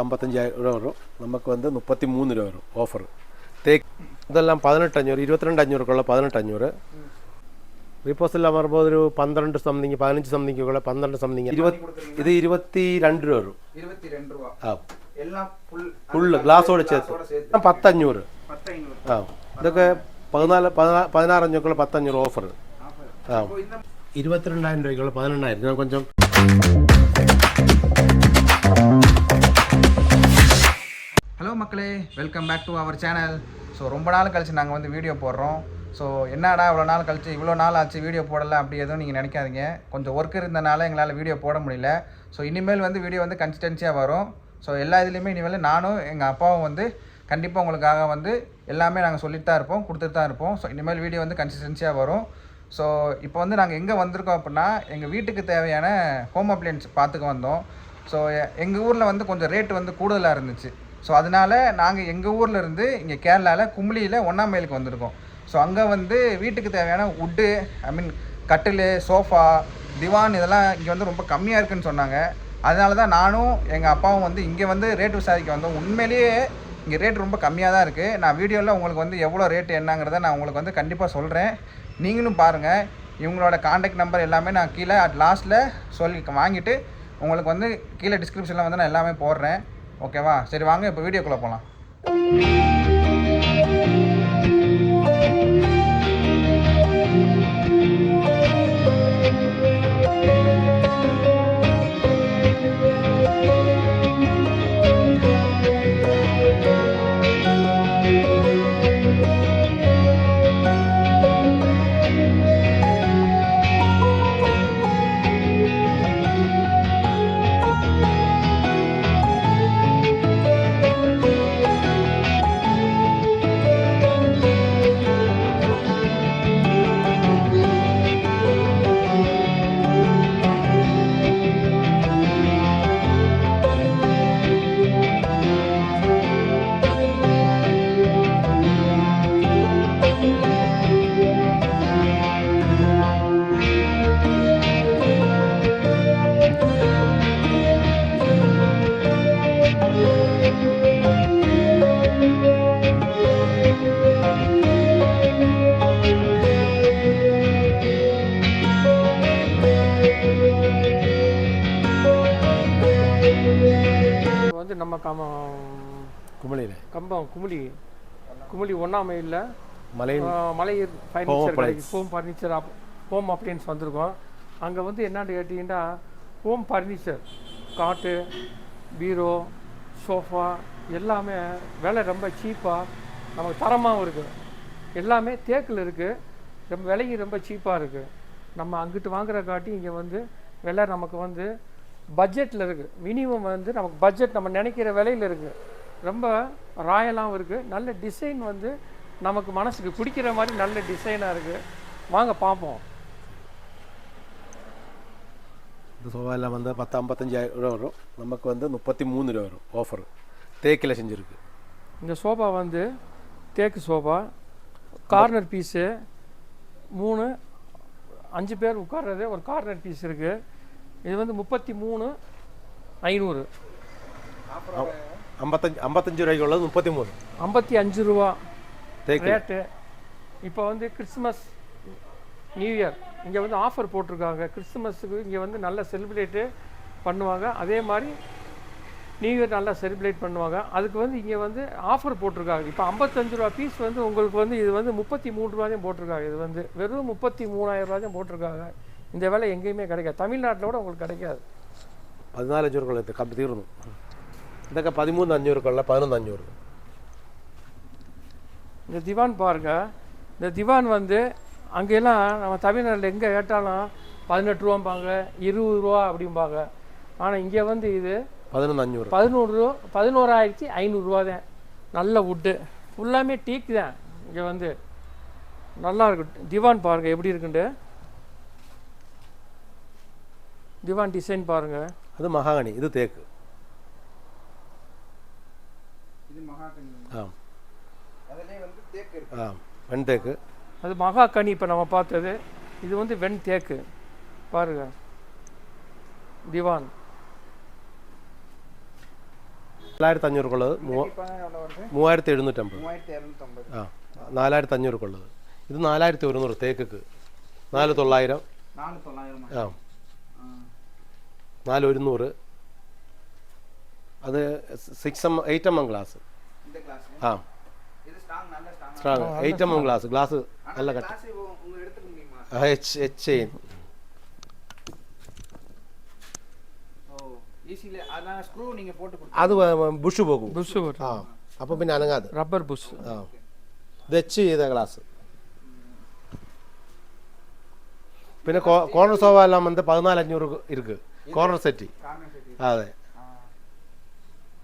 55,000 வரும். நமக்கு வந்து 33 ரூபா வரும் ஆஃபர். தேக்கு இதெல்லாம் 18,500, 22,500க்குள்ள 18,500. ரிப்போஸில் வரும்போது ஒரு 12 சம்திங், 15 சம்திங்குள்ள 12 சம்திங். இது 22 ரூபா வரும். 22 ரூபா. எல்லாம் ஃபுல் கிளாஸோட சேர்த்து 10,500. ഇതൊക്കെ 16,500ക്കുള്ള 10,500 ഓഫർ. 22,000 രൂപയ്ക്കുള്ള 18,000. கொஞ்சம் ஹலோ மக்களே, welcome back to our channel. So ரொம்ப நாள் கழிச்சு நாங்கள் வந்து வீடியோ போடுறோம். ஸோ என்னடா இவ்வளோ நாள் ஆச்சு வீடியோ போடலை அப்படி எதுவும் நீங்கள் நினைக்காதீங்க. கொஞ்சம் ஒர்க் இருந்தனால எங்களால் வீடியோ போட முடியல. ஸோ இனிமேல் வந்து வீடியோ வந்து கன்சிஸ்டன்சியாக வரும். ஸோ எல்லா இதுலேயுமே இனிமேல் நானும் எங்கள் அப்பாவும் வந்து கண்டிப்பாக உங்களுக்காக வந்து எல்லாமே நாங்கள் சொல்லிட்டு தான் இருப்போம், கொடுத்துட்டு தான் இருப்போம். ஸோ இனிமேல் வீடியோ வந்து கன்சிஸ்டன்சியாக வரும். ஸோ இப்போ வந்து நாங்கள் எங்கே வந்திருக்கோம் அப்படின்னா, எங்கள் வீட்டுக்கு தேவையான ஹோம் அப்ளையன்ஸ் பார்த்துக்க வந்தோம். ஸோ எங்கள் ஊரில் வந்து கொஞ்சம் ரேட்டு வந்து கூடுதலாக இருந்துச்சு. ஸோ அதனால் நாங்கள் எங்கள் ஊரில் இருந்து இங்கே கேரளாவில் கும்ளியில் 1ஆம் மைலுக்கு வந்திருக்கோம். ஸோ அங்கே வந்து வீட்டுக்கு தேவையான வுட்டு, கட்டில், சோஃபா, திவான் இதெல்லாம் இங்கே வந்து ரொம்ப கம்மியாக இருக்குதுன்னு சொன்னாங்க. அதனால தான் நானும் எங்கள் அப்பாவும் வந்து இங்கே வந்து ரேட் விசாரிக்க வந்தோம். உண்மையிலேயே இங்கே ரேட் ரொம்ப கம்மியாக தான் இருக்குது. நான் வீடியோவில் உங்களுக்கு வந்து எவ்வளோ ரேட்டு என்னங்கிறத நான் உங்களுக்கு வந்து கண்டிப்பாக சொல்கிறேன். நீங்களும் பாருங்கள். இவங்களோட காண்டாக்ட் நம்பர் எல்லாமே நான் கீழே லாஸ்ட்டில் வாங்கிட்டு உங்களுக்கு வந்து கீழே டிஸ்கிரிப்ஷனில் வந்து நான் எல்லாமே போடுறேன். ஓகேவா? சரி வாங்க இப்போ வீடியோக்குள்ளே போகலாம். நம்ம குமுளி 1ஆம் மைலில் மலையர் ஃபர்னிச்சர் ஹோம் அப்ளையன்ஸ் வந்திருக்கோம். அங்கே வந்து என்னான்னு கேட்டிங்கன்னா, ஹோம் ஃபர்னிச்சர், காட்டு, பீரோ, சோஃபா எல்லாமே விலை ரொம்ப சீப்பாக, நமக்கு தரமாகவும் இருக்குது. எல்லாமே தேக்கில் இருக்குது. ரொம்ப விலைக்கு ரொம்ப சீப்பாக இருக்குது. நம்ம அங்கிட்டு வாங்குகிற காட்டி இங்கே வந்து விலை நமக்கு வந்து பட்ஜெட்டில் இருக்குது. மினிமம் வந்து நமக்கு பட்ஜெட் நம்ம நினைக்கிற விலையில் இருக்குது. ரொம்ப ராயலாகவும் இருக்குது. நல்ல டிசைன் வந்து நமக்கு மனசுக்கு பிடிக்கிற மாதிரி நல்ல டிசைனாக இருக்குது. வாங்க பார்ப்போம். இந்த சோஃபா எல்லாம் வந்து 55,000 ரூபா வரும். நமக்கு வந்து 33 ரூபா வரும் ஆஃபர். தேக்கில் செஞ்சுருக்கு. இந்த சோஃபா வந்து தேக்கு சோஃபா, கார்னர் பீஸு 5 பேர் உட்கார்றது ஒரு கார்னர் பீஸ் இருக்குது. இது வந்து 33,500. 55 ரூபாய்க்கு உள்ளது 33. 55 ரூபா ரேட்டு. இப்போ வந்து கிறிஸ்மஸ், நியூ இயர் இங்கே வந்து ஆஃபர் போட்டிருக்காங்க. கிறிஸ்மஸுக்கு இங்கே வந்து நல்லா செலிப்ரேட்டு பண்ணுவாங்க. அதே மாதிரி நியூ இயர் நல்லா செலிப்ரேட் பண்ணுவாங்க. அதுக்கு வந்து இங்கே வந்து ஆஃபர் போட்டிருக்காங்க. இப்போ 55 ரூபா பீஸ் வந்து உங்களுக்கு வந்து இது வந்து 33 ரூபா தான் போட்டிருக்காங்க. இது வந்து வெறும் 33,000 ரூபா தான் போட்டிருக்காங்க. இந்த வேலை எங்கேயுமே கிடைக்காது. தமிழ்நாட்டில் கூட உங்களுக்கு கிடைக்காது. 14,500 கம்மி தீரணும். இതൊക്കെ 13,500 11,500. இந்த திவான் பாருங்க. இந்த திவான் வந்து அங்கெல்லாம் நம்ம தமிழ்நாட்டில் எங்கே கேட்டாலும் 18 ரூபாம்பாங்க, 20 ரூபா அப்படிம்பாங்க. ஆனால் இங்கே வந்து இது 11,500, 11,500 ரூபா தான். நல்ல வுட்டு, ஃபுல்லாமே டீக் தான். இங்கே வந்து நல்லா இருக்கு. திவான் பாருங்கள் எப்படி இருக்குண்டு. திவான் டிசைன் பாருங்க. அது மகாகனி, இது தேக்கு. இது மகாகனி. அதுலயே வந்து தேக்கு இருக்கு. வெண் தேக்கு. அது மகாகனி இப்போ நம்ம பார்த்தது. இது வந்து வெண் தேக்கு பாருங்க. திவான் 4500 இப்போ எவ்வளோ வருது? 3750. 3750. ആ 4500 ഇത് 4100 തേക്ക് 4900. 4900. ആ 4100 അത് 8mm ഗ്ലാസ്. இந்த கிளாஸ் ആ இது ஸ்ட்ராங், நல்ல ஸ்ட்ராங். സ്ട്രോങ് 8mm ഗ്ലാസ് നല്ല കട്ടി. கிளாஸ் உங்க எடுத்துக்க முடியுமா? H chain. ஓ ஈஸில அதான் ஸ்க்ரூ நீங்க போட்டு கொடுத்து അത് ബുഷ് പോകും. புஷ் வரும், ആ അപ്പം പിന്നെ അനങ്ങാതെ. Rubber push. ആ ഇത് എച്ച് ചെയ്ത ഗ്ലാസ്. പിന്നെ കോർണർ സോഫ എല്ലാം வந்து 14500 இருக்கு கார்னர் செட்டி. Corner set. അതെ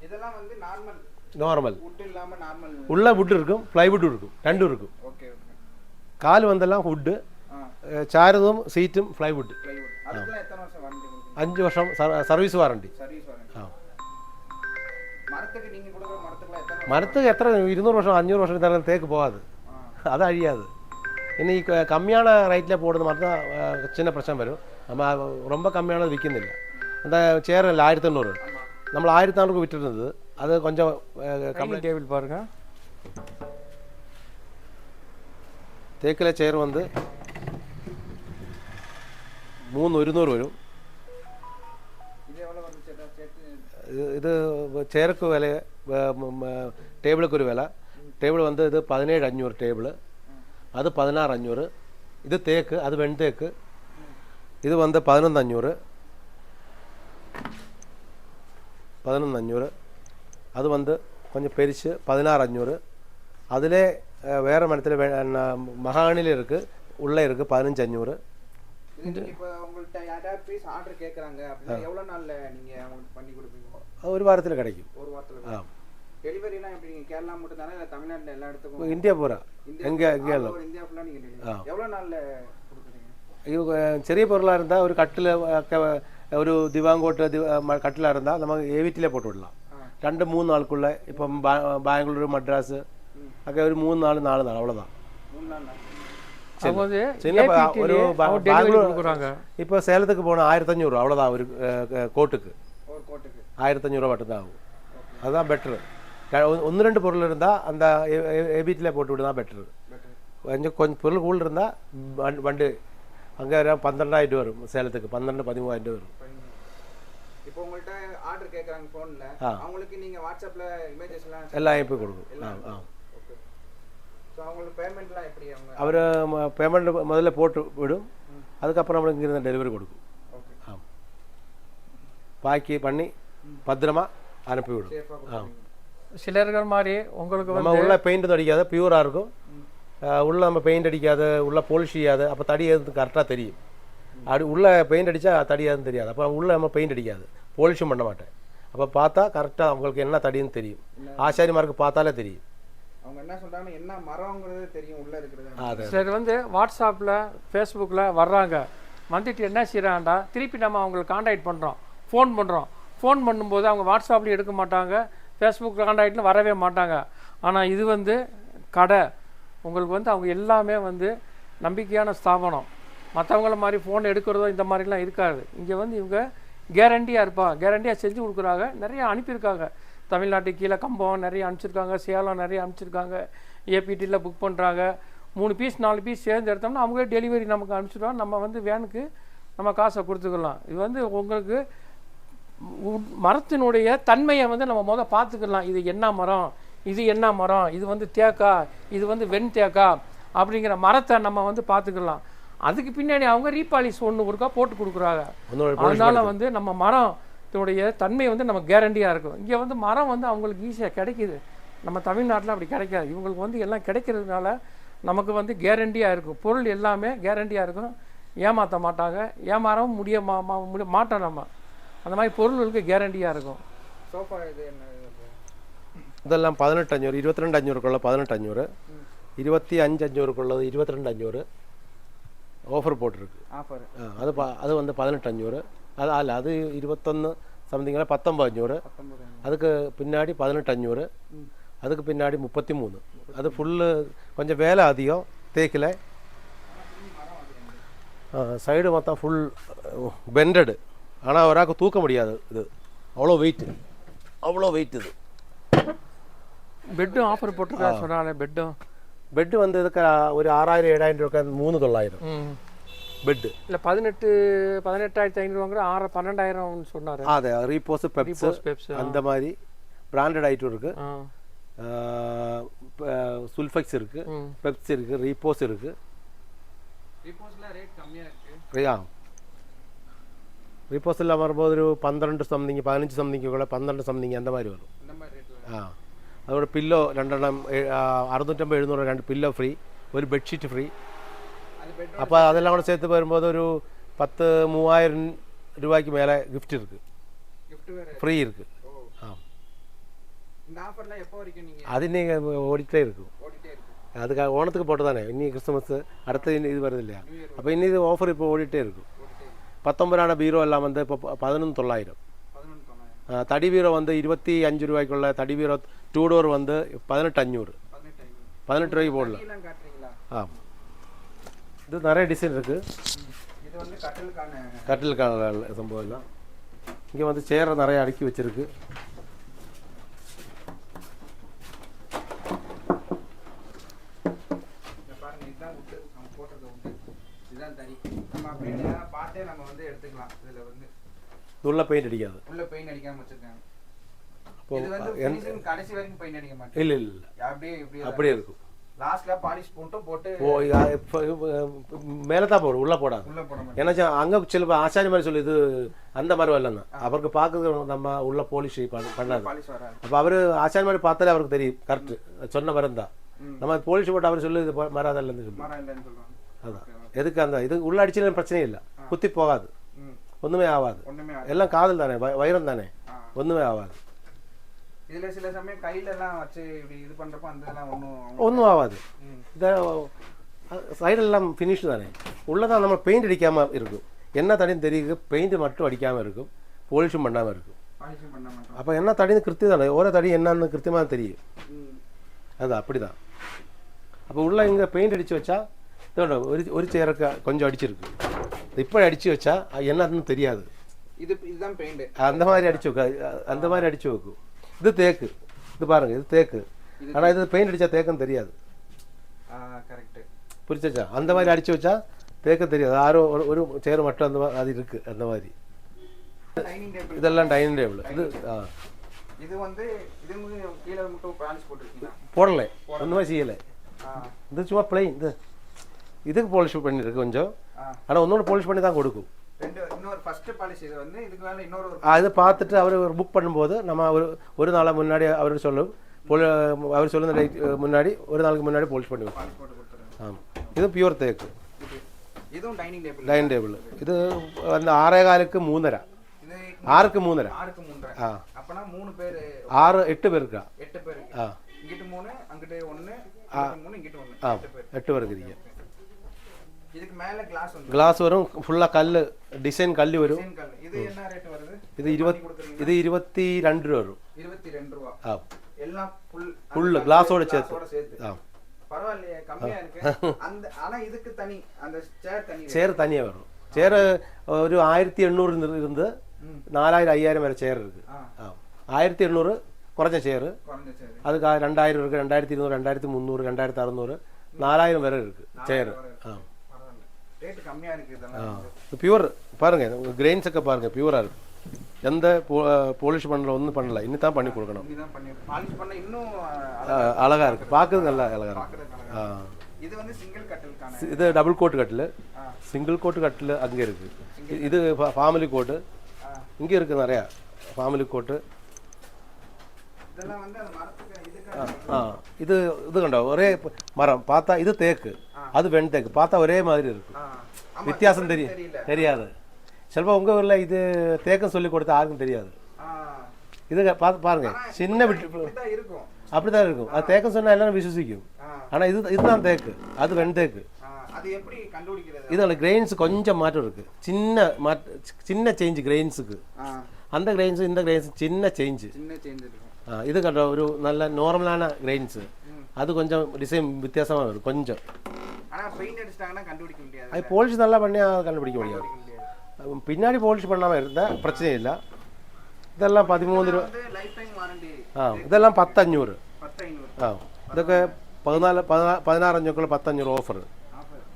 இதெல்லாம் வந்து நார்மல் நார்மல். வுட் இல்லாம நார்மல். உள்ள வுட் இருக்கும், ப்ளைவுட் இருக்கும், ரெண்டும் இருக்கும். Okay okay. கால் வந்தெல்லாம் வுட்டு, சாரதும் சீட்டும் ப்ளைவுட். ப்ளைவுட். அதுக்குள்ள எத்தனை வருஷம் வாரண்டி கொடுப்பீங்க? 5 வருஷம் சர்வீஸ் வாரண்டி. Service warranty. ஆ மரத்துக்கு நீங்க கொடுக்குற மரத்துக்குள்ள எத்தனை? மரத்துக்கு எத்தனை 200 வருஷம் 500 வருஷம் இருந்தாலும் தேக்கு போகாது, அது அழியாது. இன்னைக்கு கம்மியான ரேட்டில் போடுறது மாதிரி தான் சின்ன பிரச்சனை வரும். நம்ம ரொம்ப கம்மியானது விற்குന്നില്ല. அந்த சேர் 1800 നമ്മൾ 1400 விட்டுருந்தது, அது கொஞ்சம் கம்ப்ளீட் டேபிள் பாருங்க. தேக்கில் சேர் வந்து 3100 വരും. இது எவ்வளவு வந்து சேர்த்து? ഇത് ചേർക്ക് വില, ടേബിൾക്ക് ഒരു വില. ടേബിൾ வந்து ഇത് 17500 ടേബിൾ, அது 16500. இது தேக்கு, அது வெண்தேக்கு. இது வந்து 11500. அது வந்து கொஞ்சம் பெருசு 16500. அதிலே வேறு மரத்தில் மகானில் இருக்குது, உள்ளே இருக்குது 15500. இப்போ உங்கள்கிட்ட யாராவது பீஸ் ஆர்டர் கேட்குறாங்க அப்படின்னா எவ்வளோ நாளில் நீங்கள் அவங்களுக்கு பண்ணி கொடுப்பீங்க? ஒரு வாரத்தில் கிடைக்கும். ஒரு வாரத்தில். ஆ டெலிவரிலாம் எப்படி? நீங்கள் கேரளா மட்டும் தானே இல்லை தமிழ்நாட்டில் எல்லா இடத்துக்கும்? இந்தியா பூரா, எங்கே இந்தியா ஃபுல்லாக நீங்கள் டெலிவரி எவ்வளோ நாளில் கொடுக்குறீங்க? இது ചെറിയ பொருளாக இருந்தால் ஒரு கட்டில், ஒரு திவாங்கோட்டு கட்டிலாக இருந்தால் நம்ம ஏவிட்டிலே போட்டு விடலாம். 2-3 நாளுக்குள்ளே. இப்போ பெங்களூரு, மட்ராஸ் அங்கே ஒரு 3 நாள் 4 நாள் அவ்வளோதான். 3 நாள். ஒரு பெங்களூர் இப்போ சேலத்துக்கு போனால் 1500 அவ்வளோதான். ஒரு கோட்டுக்கு ஒரு கோட்டுக்கு 1500 மட்டும்தான் ஆகும். அதுதான் பெட்ரு. 1-2 பொருள் இருந்தால் அந்த ஏபிட்டிலே போட்டு விடுதான் பெட்ரு. கொஞ்சம் பொருள் கூட இருந்தால் வண்டி அங்கே 12000 வரும். சேலத்துக்கு 12-13 வரும். இப்போ உங்கள்கிட்ட ஆர்டர் கேட்குறாங்க ஃபோனில், அவங்களுக்கு நீங்கள் வாட்ஸ்அப்பில் இமேஜஸ்லாம் எல்லாம் இப்போ கொடுக்கும். ஆ ஓகே. ஸோ அவங்களுக்கு பேமெண்ட்லாம் எப்படி? அவர் பேமெண்ட் முதல்ல போட்டு விடும், அதுக்கப்புறம் நம்மளுக்கு இங்கிருந்து டெலிவரி கொடுக்கும். ஓகே. ஆ பாக்கி பண்ணி பத்திரமா அனுப்பிவிடும். ஆ சிலர்கள் மாதிரி உங்களுக்கு நம்ம உள்ள பெயிண்ட் அடிக்காத பியூராக இருக்கும். உள்ள நம்ம பெயிண்ட் அடிக்காத, உள்ள போலிஷ் செய்யாது, அப்போ தடி எது கரெக்டாக தெரியும். அப்படி உள்ள பெயிண்ட் அடித்தா தடி எதுன்னு தெரியாது. அப்போ உள்ள நம்ம பெயிண்ட் அடிக்காது, போலிஷும் பண்ண மாட்டேன். அப்போ பார்த்தா கரெக்டாக அவங்களுக்கு என்ன தடின்னு தெரியும். ஆசாரிமாருக்கு பார்த்தாலே தெரியும். அவங்க என்ன சொல்கிறாங்க, என்ன மரங்கிறது தெரியும் உள்ள இருக்கிறது. அது சிலர் வந்து வாட்ஸ்அப்பில் ஃபேஸ்புக்கில் வர்றாங்க, வந்துட்டு என்ன செய்கிறாண்டா திருப்பி நம்ம அவங்களுக்கு காண்டாக்ட் பண்ணுறோம், ஃபோன் பண்ணுறோம். ஃபோன் பண்ணும்போது அவங்க வாட்ஸ்அப்லேயும் எடுக்க மாட்டாங்க, ஃபேஸ்புக் காண்டாக்டில் வரவே மாட்டாங்க. ஆனால் இது வந்து கடை, உங்களுக்கு வந்து அவங்க எல்லாமே வந்து நம்பிக்கையான ஸ்தாபனம். மற்றவங்கள மாதிரி ஃபோன் எடுக்கிறதோ இந்த மாதிரிலாம் இருக்காது. இங்கே வந்து இவங்க கேரண்டியாக இருப்பா, கேரண்டியாக செஞ்சு கொடுக்குறாங்க. நிறைய அனுப்பியிருக்காங்க, தமிழ்நாட்டுக்கு கீழே கம்பம் நிறைய அனுப்பிச்சிருக்காங்க, சேலம் நிறைய அனுப்பிச்சிருக்காங்க. ஏபிடியில் புக் பண்ணுறாங்க. 3 பீஸ் 4 பீஸ் சேர்ந்து எடுத்தோம்னா அவங்களே டெலிவரி நமக்கு அனுப்பிச்சிடுவாங்க. நம்ம வந்து வேனுக்கு நம்ம காசை கொடுத்துக்கலாம். இது வந்து உங்களுக்கு மரத்தினுடைய தன்மையை வந்து நம்ம பார்த்துக்கலாம். இது என்ன மரம், இது என்ன மரம், இது வந்து தேக்கா, இது வந்து வெண் தேக்கா அப்படிங்கிற மரத்தை நம்ம வந்து பார்த்துக்கலாம். அதுக்கு பின்னாடி அவங்க ரீபாலிஷ் ஒன்று ஒருக்கா போட்டு கொடுக்குறாங்க. அதனால வந்து நம்ம மரத்தினுடைய தன்மை வந்து நம்ம கேரண்டியாக இருக்கும். இங்கே வந்து மரம் வந்து அவங்களுக்கு ஈஸியாக கிடைக்கிது, நம்ம தமிழ்நாட்டில் அப்படி கிடைக்காது. இவங்களுக்கு வந்து எல்லாம் கிடைக்கிறதுனால நமக்கு வந்து கேரண்டியாக இருக்கும். பொருள் எல்லாமே கேரண்டியாக இருக்கும், ஏமாற்ற மாட்டாங்க, ஏமாறவும் முடிய மாட்டோம். நம்ம அந்த மாதிரி பொருளுக்கு கேரண்டியாக இருக்கும். சோஃபா இது என்ன? இதெல்லாம் 18500, 22500 18500, 25500 22500 ஆஃபர் போட்டிருக்கு. ஆஃபர் அது வந்து 18500. அது அல்ல, அது 21 சம்திங்கில் 19500. அதுக்கு பின்னாடி 18500. அதுக்கு பின்னாடி 33. அது ஃபுல்லு கொஞ்சம் வேலை அதிகம் தேக்கில். சைடு மொத்தம் ஃபுல் பெண்டடு. ஆனால் ஒராக்கு தூக்க முடியாது. இது அவ்வளோ வெயிட்டு, இது பெட்டும் ஆஃபர் போட்டுருக்கா சொன்னாலே பெட்டு வந்து இதுக்கு ஒரு 6000-7000 ரூபாய்க்கு 3900 பெட்டு இல்லை 18,500 வாங்குற 12,000 சொன்னார். அது ரீபோஸ் பெப்ஸ் அந்த மாதிரி பிராண்டட் ஐட்டம் இருக்கு. சுல்ஃபெக்ஸ் இருக்கு, பெப்ஸ் இருக்கு, ரீபோஸ் இருக்கு. ரீபோஸ்ல ரேட் கம்மியா இருக்கு. ரீபோஸில் வரும்போது ஒரு 12 சம்திங் 15 சம்திங் கூட 12 சம்திங் அந்த மாதிரி வரும். இந்த மாதிரி ரேட்ல அதோட பில்லோ 2 650-700 2 பில்லோ ஃப்ரீ, ஒரு பெட்ஷீட் ஃப்ரீ. അപ്പോൾ അതെല്ലാം കൂടെ சேர்த்து வரும்போது ஒரு 10,000-3000 ரூபாய்க்கு மேலே கிஃப்ட் இருக்கு, ஃப்ரீ இருக்கு. இந்த ஆஃபர்ல எப்போ வரைக்கும் நீங்க அது இன்னைக்கு ஓடிட்டே இருக்கும். அதுக்காக ஓணத்துக்கு போட்டு தானே, இன்னி கிறிஸ்துமஸ் அடுத்து இது வருது இல்லையா, அப்போ இன்னி இது ஆஃபர் இப்போ ஓடிட்டே இருக்கும். 19 பீரோ எல்லாம் வந்து இப்போ 11,900. தடி பீரோ வந்து 25 ரூபாய்க்குள்ள தடி பீரோ 2 டோர் வந்து 18,500. 18 ரூபாய்க்கு போடலாம். இது நிறைய டிசைன் இருக்கு. இது வந்து கட்டிலுக்கான சம்பவம் எல்லாம் இங்கே வந்து சேரை நிறைய அடுக்கி வச்சிருக்கு. பாருங்க, இதுதான் உட் நம்ம போட்டது உட். இதுதான் தறி. நம்ம அப்படியே பார்த்தே நம்ம வந்து எடுத்துக்கலாம். இதுல வந்து உள்ள பெயிண்ட் அடிக்காது, உள்ள பெயிண்ட் அடிக்காம வச்சிருக்காங்க. அப்போ இது வந்து ஃபினிஷிங் கடைசி வரைக்கும் பெயிண்ட் அடிக்க மாட்டாங்க. இல்ல அப்படியே இருக்கும். லாஸ்ட்ல பாலிஷ் போட்டு மேலே தான் போடும், உள்ள போடாது. ஏன்னா அங்கே சில ஆச்சாரிய மாதிரி சொல்லி இது அந்த மாதிரி வரலன்னா அவருக்கு பார்க்குறது நம்ம உள்ள போலிஷ் பண்ணாது. அப்போ அவர் ஆச்சாரிய மாதிரி பார்த்தாலே அவருக்கு தெரியும் கரெக்ட் சொன்ன மரம் தான். நம்ம போலிஷ் போட்டு அவர் சொல்லி இது மராதல்லன்னு சொல்லுவோம். அதான் எதுக்கு அந்த இது உள்ள அடிச்சுன்னு பிரச்சனையே இல்லை, குத்தி போகாது, ஒன்றுமே ஆகாது. எல்லாம் காதல் தானே, வைரம் தானே, ஒன்றுமே ஆகாது. இதுல சில சமயம் கையில எல்லாம் வச்சு இப்படி இது பண்றப்ப அந்த எல்லாம் ஒன்றும் ஆகாது. இதை சைடெல்லாம் ஃபினிஷ் தானே, உள்ளதான் நம்ம பெயிண்ட் அடிக்காமல் இருக்கும். என்ன தடின்னு தெரியுது, பெயிண்ட் மட்டும் அடிக்காமல் இருக்கும், போலிஷும் பண்ணாமல் இருக்கும். அப்போ என்ன தடின்னு கிருத்தியம் தானே, ஓரோ தடி என்னன்னு கிருத்தியமாக தெரியும். அது அப்படி தான். அப்போ உள்ள இங்கே பெயிண்ட் அடித்து வச்சா ஒரு சேருக்கு கொஞ்சம் அடிச்சிருக்கு, இப்போ அடித்து வச்சா என்னன்னு தெரியாது. இதுதான் பெயிண்ட் அந்த மாதிரி அடிச்சு வைக்கும். இது தேக்கு, இது பாருங்க, இது தேக்கு. ஆனால் இது பெயிண்ட் அடித்தா தேக்கம் தெரியாது. புரிச்சா? அந்த மாதிரி அடித்து வச்சா தேக்கம் தெரியாது. யாரும் ஒரு சேர் மட்டும் அந்த மாதிரி அது இருக்கு. அந்த மாதிரி இதெல்லாம் டைனிங் டேபிள். இது வந்து கீழே மட்டும் பாலிஷ் போட்டுருக்கீங்க? போடலை, ஒன்றுமே செய்யலை. இது சும்மா பிளைன். இதுக்கு பாலிஷ் பண்ணியிருக்கு கொஞ்சம், ஆனால் ஒன்னொன்று பாலிஷ் பண்ணி தான் கொடுக்கும். அது பார்த்துட்டு அவர் ஒரு புக் பண்ணும்போது நம்ம ஒரு நாளை முன்னாடி அவர் சொல்லுന്ന டேட் முன்னாடி ஒரு நாளுக்கு முன்னாடி பாலிஷ் பண்ணுவோம். ஆமாம், இது பியூர் தேக்கு. டைனிங் டேபிள் இது வந்து 6.25க்கு 3.5, 6க்கு 3.5. 8 பேர் இருக்கா? 8 பேர் இருக்கீங்க. இதுக்கு மேல கிளாஸ் வரும், ஃபுல்லா கல்லு டிசைன் கல்லு வரும். இது என்ன ரேட் வருது? இது 22 ரூபா வரும். 22 ரூபா. எல்லாம் ஃபுல் கிளாஸோட சேர்த்து. பரவாயில்லையே, கம்மியா இருக்கு. அந்த ஆனா இதுக்கு தனி அந்த சேர் தனியா வரும். சேர் ஒரு 1800 இருந்து 4000-5000 வரை சேர் இருக்கு. 1800 குறைஞ்ச சேர், அதுக்கு 2000 இருக்கு, 2200, 2300, 2600, 4000 வரை இருக்கு சேர். பியூர் பாருங்க, கிரெயின்ஸ் ഒക്കെ பாருங்க, பியூரா இருக்கு. எந்த போலிஷ் பண்ணல, ஒன்றும் பண்ணல, இன்னும் தான் பண்ணி கொடுக்கணும். அழகா இருக்கு, பார்க்கறது நல்லா அழகா இருக்கு. இது டபுள் கோட் கட்டில், சிங்கிள் கோட் கட்டில் அங்கே இருக்கு. இது ஃபேமிலி கோட்டு இங்கே இருக்கு, நிறையா ஃபேமிலி கோட்டு. இது இது கண்டோ ஒரே மரம் பார்த்தா, இது தேக்கு, அது வெண்தேக்கு, பார்த்தா ஒரே மாதிரி இருக்கும், வித்தியாசம் தெரியாது. சிலப்பா உங்கள் ஊரில் இது தேக்கம் சொல்லி கொடுத்தா யாருக்கும் தெரியாது. இது பார்த்து பாருங்க, சின்ன விட்டு அப்படிதான் இருக்கும். அது தேக்கம் சொன்னால் எல்லாரும் விசுவசிக்கும். ஆனால் இதுதான் தேக்கு, அது வெண்தேக்கு. இதில் கிரெயின்ஸ் கொஞ்சம் மாற்றம் இருக்கு, சின்ன சேஞ்ச் கிரெயின்ஸுக்கு. அந்த கிரெயின்ஸும் இந்த கிரெயின்ஸும் சின்ன சேஞ்சு. இது கண்டோ ஒரு நல்ல நார்மலான கிரெயின்ஸு, அது கொஞ்சம் டிசைன் வித்தியாசமாக வரும் கொஞ்சம். அது போலிஷ் நல்லா பண்ணி கண்டுபிடிக்க முடியாது. பின்னாடி போலிஷ் பண்ணாமல் இருந்தால் பிரச்சனை இல்லை. இதெல்லாம் 13 ரூபா. இதெல்லாம் 10,500. ஆ ഇതൊക്കെ 16,500 1500 ഓഫർ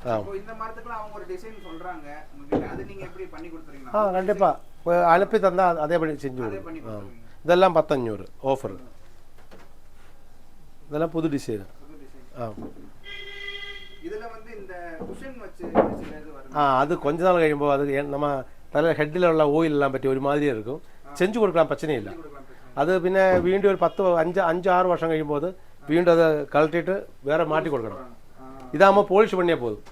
இப்போ இந்த மரத்துக்குலாம் அவங்க ஒரு டிசைன் சொல்றாங்க உங்ககிட்ட, அது நீங்க எப்படி பண்ணி கொடுத்துறீங்களா? கண்டிப்பாக அனுப்பி தந்தால் அதேபடி செஞ்சு கொடுக்கும். இதெல்லாம் 1500 ഓഫർ. இதெல்லாம் புது டிசைன். இதுல வந்து இந்த குஷன் வச்சு சிலது வரும். அது கொஞ்ச நாள் കഴിയുമ്പോൾ அது நம்ம തല ഹെഡിലുള്ള ഓയിലെല്ലാം പറ്റി ഒരു മാതിരി இருக்கும். செஞ்சு கொடுக்கலாம், பிரச்சனையிല്ല. அது പിന്നെ വീണ്ടും ഒരു 5-6 വർഷം കഴിയുമ്പോൾ അത് വീണ്ടും അത് கழட்டிட்டு வேற மாட்டி கொடுக்கணும். இதாம பாலிஷ் பண்ணியே போதும்.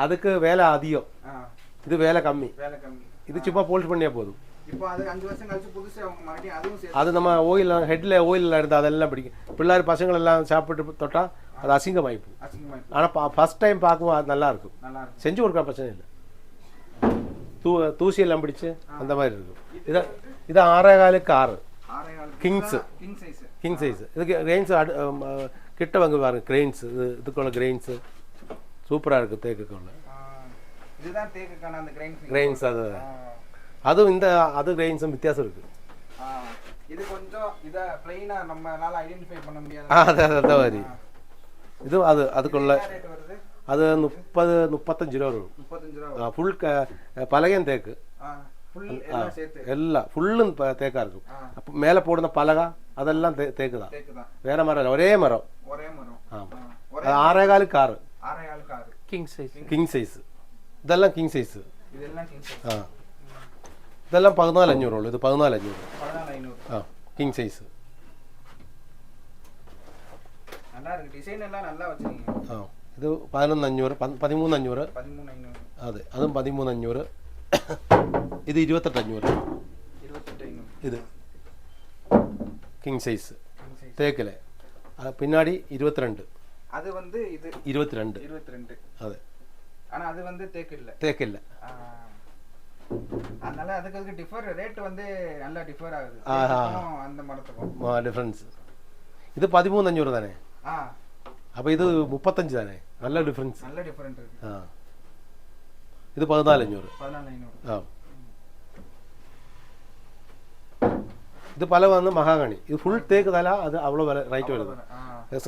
அதுக்கு வேலை அதிகம், இது வேலை கம்மி. இது சும்மா பாலிஷ் பண்ணியே போதும். இப்போ அது 5 வருஷம் கழிச்சு புதுசா அவங்க மறுபடியும் அதுவும் சேர்த்து அது நம்ம ஓயில் ஹெட்டில் ஓயிலில் இருந்தால் அதெல்லாம் பிடிக்கும். பிள்ளார் பசங்கள் எல்லாம் சாப்பிட்டு தொட்டால் அது அசிங்கமாயிப்போம். ஆனால் ஃபஸ்ட் டைம் பார்க்கும்போது அது நல்லா இருக்கும். செஞ்சு கொடுக்க பிரச்சனை இல்லை. தூசியெல்லாம் பிடிச்சு அந்த மாதிரி இருக்கும். இது 6.25 கிங் சைஸ். இதுக்கு கிரெயின்ஸ் கிட்ட வாங்க பாருங்க. கிரெயின்ஸ் இதுக்குள்ள கிரெயின்ஸு சூப்பராக இருக்குது. தேக்குக்குள்ள இதுதான் தேக்குக்கான அந்த கிரெயின்ஸ். அதுவும் இந்த அது கிரெயின்ஸும் வித்தியாசம் இருக்குது. இது கொஞ்சம் இத ப்ளைனா நம்மளால ஐடென்டிஃபை பண்ண முடியாது. அந்த மாதிரி இது அதுக்குள்ள அது 30-35 ரூபா வரும். 35 ரூபா ஃபுல் பலகையும் தேக்கு. எல்லாம் ஃபுல்லும் தேக்கா இருக்கும். அப்போ மேலே போடுற பலகா அதெல்லாம் தேக்கு தான், வேற மரம் இல்லை. ஒரே மரம். ஆமாம். அது 6.25 கிங் சைஸ். இதெல்லாம் கிங் சைஸ். இதெல்லாம் 14,500 உள்ள. இது 14,500. King size. நல்லா இருக்கு, டிசைன் எல்லாம் நல்லா வச்சிருக்கீங்க. இது 11,500 13,500. അതെ, അതും 13,500. ഇത് 28,500. ഇത് കിങ് സൈസ് തേക്കിലെ. പിന്നാടി 22. அது வந்து இது 22. അതെ. ஆனா அது வந்து தேக்கில்ல. அதனால அதுக்கு டிஃபர் ரேட் வந்து நல்லா டிஃபர் ஆகுது அந்த மரத்துக்கும். டிஃபரன்ஸ். இது 13,500 தானே. அப்போ இது 35 தானே. நல்ல டிஃபரன்ஸ். நல்ல டிஃபரன்ட் இருக்கு. இது 14,500. இது பல வந்து மகாகனி. இது ஃபுல் தேக்குதால அது அவ்வளோ ரைட் வருது.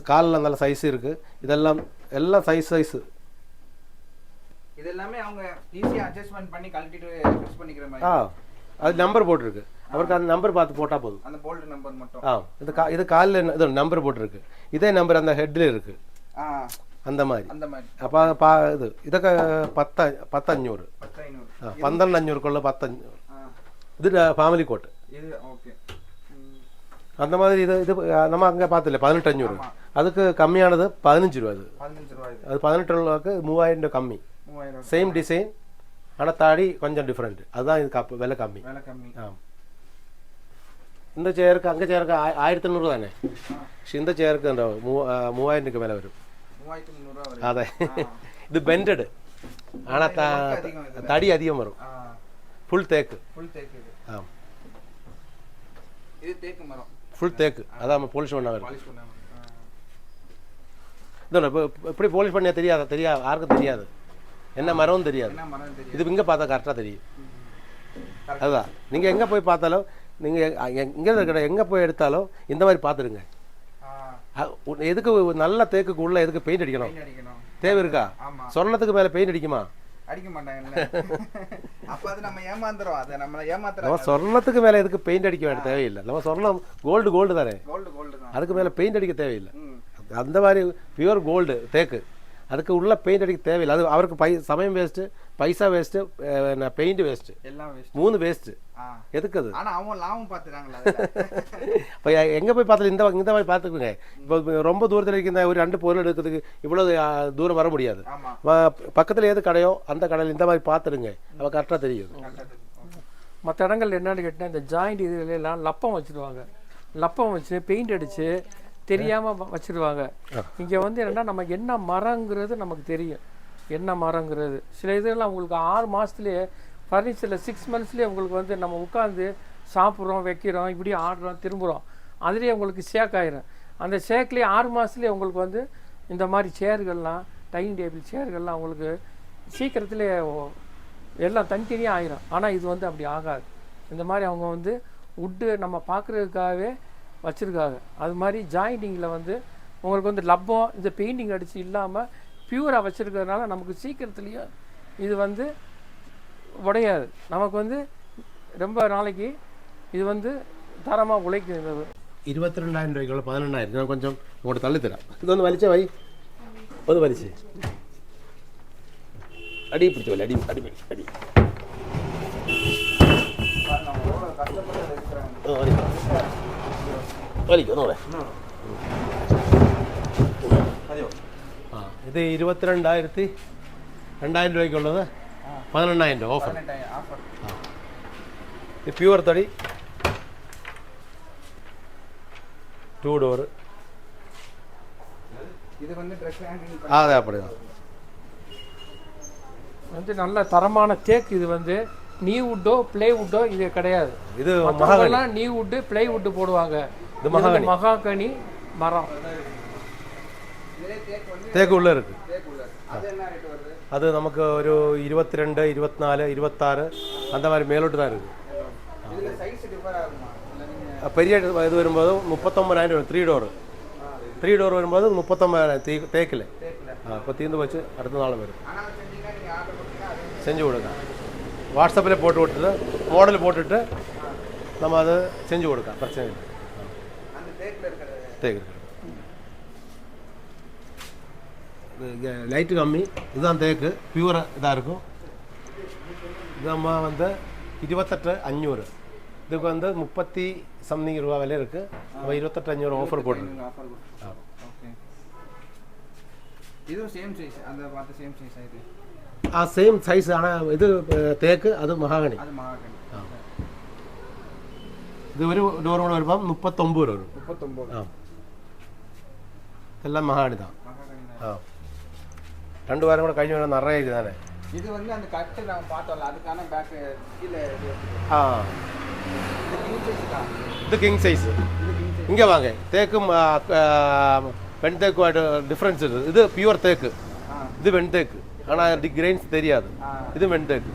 காலில் நல்ல சைஸ் இருக்கு. இதெல்லாம் எல்லாம் சைஸ். இது எல்லாமே அவங்க ஈஸியா அட்ஜஸ்ட்மென்ட் பண்ணி கழட்டிட்டு ஃபிக்ஸ் பண்ணிக்கிற மாதிரி. அது நம்பர் போட்டுருக்கு. அவருக்கு அந்த நம்பர் பார்த்து போட்டால் போதும். அந்த போல்ட் நம்பர் மட்டும். இது காலில் இது நம்பர் போட்டுருக்கு. இதே நம்பர் அந்த ஹெட்டில் இருக்கு. அந்த மாதிரி. அப்போ இது ഇതൊക്കെ 10,500. 12,500க்குள்ள 10,500. இது ஃபேமிலி கோட். அந்த மாதிரி இது நம்ம அங்கே பார்த்தில்ல 18,500. அதுக்கு கம்மியானது 15 ரூபா. அது 18 ரூபாய்க்கு 3,000 ரூபா கம்மி. சேம் டிசைன், ஆனால் தாடி கொஞ்சம் டிஃப்ரெண்ட். அதுதான் இது விலை கம்மி. இந்த சேருக்கு அங்கே சேருக்கு 1,800 தானே. പക്ഷെ இந்த சேருக்கு 3,000 രൂപ വില വരും. അതെ. ഇത് ബെൻഡഡ് ஆனால் தடி அதிகம் வரும். ஃபுல் தேக்கு. ஃபுல் தேக்கு. அதான் போலிஷ் பண்ண வரும். இதோட இப்படி போலிஷ் பண்ண தெரியாது யாருக்கும் தெரியாது. என்ன மரம்னு தெரியாது. இது இங்கே பார்த்தா கரெக்டாக தெரியும். அதுதான் நீங்கள் எங்கே போய் பார்த்தாலும், நீங்கள் இங்கே இருக்கிற எங்கே போய் எடுத்தாலும் இந்த மாதிரி பார்த்துடுங்க. எதுக்கு நல்ல தேக்குக்கு உள்ள எதுக்கு பெயிண்ட் அடிக்கணும்? தேவை இருக்கா? சொர்ணத்துக்கு மேலே பெயிண்ட் அடிக்குமா? அடிக்க மாட்டாங்க. அப்ப அது நம்ம ஏமாந்துறோம். அதை நம்ம ஏமாத்துறோம். நம்ம சொர்ணத்துக்கு மேலே எதுக்கு பெயிண்ட் அடிக்க வேண்டிய தேவையில்லை. நம்ம சொர்ணம் கோல்டு தானே. அதுக்கு மேலே பெயிண்ட் அடிக்க தேவையில்லை. அந்த மாதிரி பியூர் கோல்டு தேக்கு. அதுக்கு உள்ள பெயிண்ட் அடிக்க தேவையில்லை. அது அவருக்கு சமயம் வேஸ்ட்டு, பைசா வேஸ்ட்டு, பெயிண்ட் வேஸ்ட்டு, எல்லாம் வேஸ்ட். 3 வேஸ்ட்டு. எதுக்கு அது? ஆனால் அவங்க லாபம் பார்த்துறாங்களா? இப்போ எங்கே போய் பார்த்தாலும் இந்த மாதிரி பார்த்துக்குங்க. இப்போ ரொம்ப தூரத்தில் இருக்கிற ஒரு 2 பொருள் எடுக்கிறதுக்கு இவ்வளோ தூரம் வர முடியாது. பக்கத்தில் எது கடையோ அந்த கடையில் இந்த மாதிரி பார்த்துடுங்க. அவள் கரெக்டாக தெரியும். மற்ற இடங்கள் என்னன்னு கேட்டால் இந்த ஜாயிண்ட் இதுலாம் லப்பம் வச்சுருவாங்க. லப்பம் வச்சு பெயிண்ட் அடித்து தெரியாமல் வச்சுருவாங்க. இங்கே வந்து என்னென்னா நமக்கு என்ன மரங்கிறது நமக்கு தெரியும். என்ன மரங்கிறது சில இதெல்லாம் உங்களுக்கு 6 மாதத்துலேயே ஃபர்னிச்சரில் 6 மந்த்ஸ்லேயே உங்களுக்கு வந்து நம்ம உட்காந்து சாப்பிட்றோம், வைக்கிறோம், இப்படி ஆடுறோம், திரும்புகிறோம். அதுலேயே உங்களுக்கு ஷேக் ஆகிரும். அந்த ஷேக்லேயே 6 மாதத்துலேயே உங்களுக்கு வந்து இந்த மாதிரி சேர்கள்லாம், டைனிங் டேபிள் சேர்கள்லாம் உங்களுக்கு சீக்கிரத்துலேயே எல்லாம் தனித்தனியாக ஆகிரும். ஆனால் இது வந்து அப்படி ஆகாது. இந்த மாதிரி அவங்க வந்து உட்டு நம்ம பார்க்குறதுக்காகவே வச்சுருக்காங்க. அது மாதிரி ஜாயிண்டிங்கில் வந்து உங்களுக்கு வந்து லப்பம் இந்த பெயிண்டிங் அடித்து இல்லாமல் பியூராக வச்சுருக்கிறதுனால நமக்கு சீக்கிரத்துலேயே இது வந்து உடையாது. நமக்கு வந்து ரொம்ப நாளைக்கு இது வந்து தரமாக உழைக்கிறது. 22,000 ரூபாய்க்குள்ள 11,000 நான் கொஞ்சம் உங்கள்கிட்ட தள்ளித்தரேன். இது வந்து வலிச்சா வை வந்து வலிச்சு அடி பிடிச்சி வலி அடி அடி வலிக்கும் இது 22,000 ரூபாய்க்கு உள்ளது 11,000 ஆஃபர். இது பியூர் தடி 2 டோர். இது வந்து ட்ரெஸ் ஹேங்கிங் அது அப்படிதான் வந்து நல்ல தரமான தேக்கு. இது வந்து நீ வுட்டோ பிளே வுட்டோ இது கிடையாது. இது மகாகனி நீ வுட்டு பிளே வுட்டு போடுவாங்க. இது மகாகனி மரம் தேக்கு உள்ள இருக்கு. அது நமக்கு ஒரு 22, 24, 26 அந்த மாதிரி மேலோட்டு தான் இருக்கு. பெரிய இது வரும்போது 39,000 3 டோர். 3 டோர் வரும்போது 39,000 தேக்கில். இப்போ தீர்ந்து வச்சு அடுத்த நாள் வரும் செஞ்சு கொடுங்க. வாட்ஸ்அப்பில் போட்டு விட்டுட்டு மாடல் போட்டுட்டு நம்ம அதை செஞ்சு கொடுக்கலாம், பிரச்சனை இல்லை. தேக்கு லைட்டு கம்மி. இதுதான் தேக்கு பியூராக இதாக இருக்கும். இது நம்ம வந்து 28,500. இதுக்கு வந்து 30 சம்திங் ரூபா விலை இருக்குது. நம்ம 28,500 ஆஃபர் போட்டுருக்கு. Same size. ஆனால் இது தேக்கு, அது மகாகனி. இது ஒரு டோரோட வரும்போது 39 வரும். எல்லாம் மகாகனி தான். 2 வாரம் கூட കഴിഞ്ഞ வாரம் நிறைய இது தானே. இது வந்து அந்த கட்டு நம்ம பார்த்தோம்ல அதுக்கான பேக் கீழே. இது கிங் சைஸ். இங்கே வாங்க. தேக்கும் வெண் தேக்கு டிஃப்ரென்ஸ் இருக்குது. இது பியூர் தேக்கு, இது வெண் தேக்கு. ஆனால் கிரெயின்ஸ் தெரியாது. இது வெண் தேக்கு,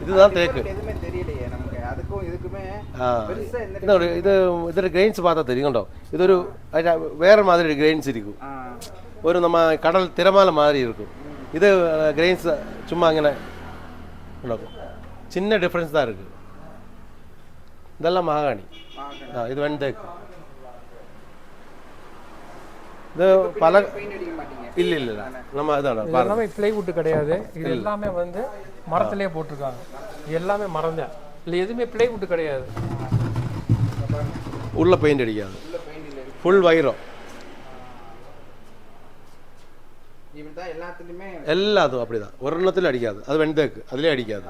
இதுதான் தேக்கு. எதுவுமே தெரியலையே நமக்கு அதுக்கும் இதுக்குமே. இது இதோட கிரெயின்ஸ் பார்த்தா தெரியும்டோ. இது ஒரு வேறு மாதிரி கிரெயின்ஸ் இருக்கும். ஒரு நம்ம கடல் திறமால மாதிரி இருக்கும். இது கிரெயின்ஸ் சும்மா அங்கே நடக்கும். சின்ன டிஃப்ரென்ஸ் தான் இருக்குது. இதெல்லாம் மகாகனி. இது வெண் தேக்கு. இது பல இல்லை இல்லை இல்லை நம்ம இதான் எல்லாமே பிளைவுட் கிடையாது. இது எல்லாமே வந்து மரத்திலே போட்டிருக்காங்க. இது எல்லாமே மரம் தான். இல்லை எதுவுமே பிளைவுட் கிடையாது. உள்ள பெயிண்ட் அடிக்காது. ஃபுல் வைரம். எல்லாத்தும் அப்படிதான். ஒரு எண்ணத்தில் அடிக்காது. அது வெண் தேக்கு, அதுலேயே அடிக்காது.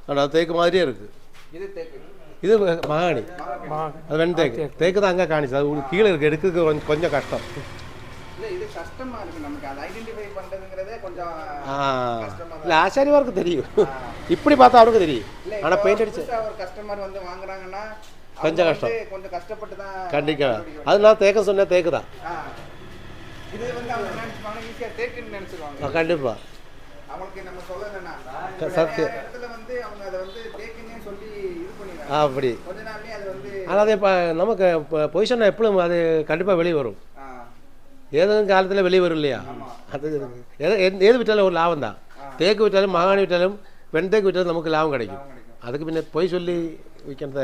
ஆனால் அது தேக்கு மாதிரியே இருக்கு. இது மகாகனி, அது வெண் தேக்கு. தேக்கு தான் அங்கே காணிச்சு. அது உங்களுக்கு கீழே இருக்கு, எடுக்கிறதுக்கு கொஞ்சம் கஷ்டம். இல்லை ஆச்சாரியவாருக்கு தெரியும். இப்படி பார்த்தா அவருக்கு தெரியும். ஆனால் பெயிண்ட் அடிச்சு கொஞ்சம் கஷ்டம், கொஞ்சம் கஷ்டப்பட்டு தான். கண்டிப்பாக அது நான் தேக்க சொன்னேன். தேக்கு தான் கண்டிப்பா. அப்படி ஆனால் அது இப்போ நமக்கு பொசிஷன் எப்பளும் அது கண்டிப்பாக வெளியே வரும். ஏதும் காலத்தில் வெளியே வரும் இல்லையா? அது எது விட்டாலும் ஒரு லாபம் தான். தேக்கு விட்டாலும் மகாகனி விட்டாலும் வெண் தேக்கு விட்டாலும் நமக்கு லாபம் கிடைக்கும். அதுக்கு பின்ன போய் சொல்லி விற்கிறத.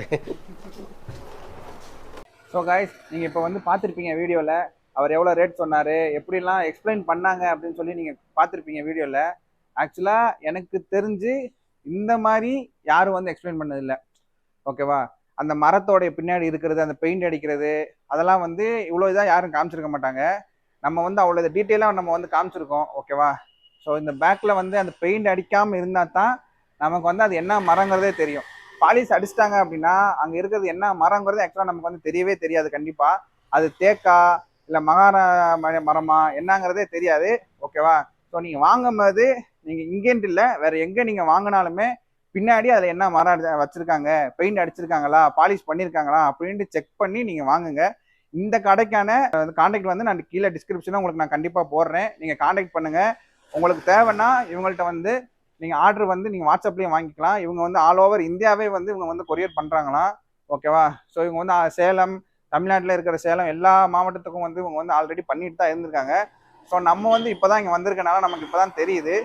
ஸோ காய்ஸ், நீங்கள் இப்போ வந்து பார்த்துருப்பீங்க வீடியோவில் அவர் எவ்வளோ ரேட் சொன்னார், எப்படிலாம் எக்ஸ்பிளைன் பண்ணாங்க அப்படின்னு சொல்லி நீங்கள் பார்த்துருப்பீங்க வீடியோவில். ஆக்சுவலாக எனக்கு தெரிஞ்சு இந்த மாதிரி யாரும் வந்து எக்ஸ்பிளைன் பண்ணதில்லை. ஓகேவா? அந்த மரத்தோடைய பின்னாடி இருக்கிறது, அந்த பெயிண்ட் அடிக்கிறது, அதெல்லாம் வந்து இவ்வளோ இதாக யாரும் காமிச்சிருக்க மாட்டாங்க. நம்ம வந்து அவ்வளோ டீட்டெயிலாக நம்ம வந்து காமிச்சிருக்கோம். ஓகேவா? ஸோ இந்த பேக்கில் வந்து அந்த பெயிண்ட் அடிக்காமல் இருந்தால் தான் நமக்கு வந்து அது என்ன மரங்கிறதே தெரியும். பாலிஷ் அடிச்சிட்டாங்க அப்படின்னா அங்கே இருக்கிறது என்ன மரங்கிறது ஆக்சுவலாக நமக்கு வந்து தெரியவே தெரியாது. கண்டிப்பாக அது தேக்கா இல்லை மரமா என்னங்கிறதே தெரியாது. ஓகேவா? ஸோ நீங்கள் வாங்கும்போது நீங்கள் இங்கேன்ட்டு இல்லை, வேறு எங்கே நீங்கள் வாங்கினாலுமே பின்னாடி அதில் என்ன மரம் வச்சுருக்காங்க, பெயிண்ட் அடிச்சிருக்காங்களா, பாலிஷ் பண்ணியிருக்காங்களா அப்படின்ட்டு செக் பண்ணி நீங்கள் வாங்குங்க. இந்த கடைக்கான கான்டாக்ட் வந்து நான் கீழே டிஸ்கிரிப்ஷனில் உங்களுக்கு நான் கண்டிப்பாக போடுறேன். நீங்கள் கான்டாக்ட் பண்ணுங்கள். உங்களுக்கு தேவைன்னா இவங்கள்ட்ட வந்து நீங்கள் ஆர்டர் வந்து நீங்கள் வாட்ஸ்அப்லேயும் வாங்கிக்கலாம். இவங்க வந்து ஆல் ஓவர் இந்தியாவே வந்து இவங்க வந்து கொரியர் பண்ணுறாங்களாம். ஓகேவா? ஸோ இவங்க வந்து சேலம், தமிழ்நாட்டில் இருக்கிற சேலம் எல்லா மாவட்டத்துக்கும் வந்து இவங்க வந்து ஆல்ரெடி பண்ணிட்டு தான் இருந்திருக்காங்க. ஸோ நம்ம வந்து இப்போ தான் இங்கே வந்திருக்கனால நமக்கு இப்போ தான் தெரியுது.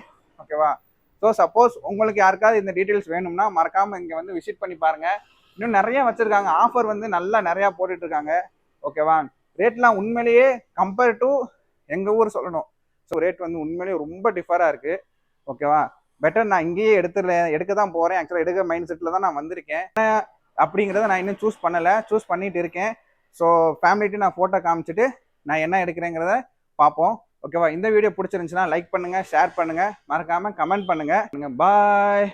ஓகேவா? ஸோ சப்போஸ் உங்களுக்கு யாருக்காவது இந்த டீட்டெயில்ஸ் வேணும்னா மறக்காமல் இங்கே வந்து விசிட் பண்ணி பாருங்கள். இன்னும் நிறைய வச்சுருக்காங்க. ஆஃபர் வந்து நல்லா நிறையா போட்டுட்ருக்காங்க. ஓகேவா? ரேட்லாம் உண்மையிலேயே கம்பேர் டு எங்கள் ஊர் சொல்லணும். ஸோ ரேட் வந்து உண்மையிலேயே ரொம்ப டிஃபராக இருக்குது. ஓகேவா? பெட்டர் நான் இங்கேயே எடுக்க தான் போகிறேன். ஆக்சுவலாக எடுக்க மைண்ட் செட்டில் தான் நான் வந்திருக்கேன். அப்படிங்கிறத நான் இன்னும் சூஸ் பண்ணிட்டு இருக்கேன். ஸோ ஃபேமிலிட்டு நான் ஃபோட்டோ காமிச்சிட்டு நான் என்ன எடுக்கிறேங்கிறத பார்ப்போம். ஓகேவா? இந்த வீடியோ பிடிச்சிருந்துச்சுன்னா லைக் பண்ணுங்கள், ஷேர் பண்ணுங்கள், மறக்காமல் கமெண்ட் பண்ணுங்கள். பாய்.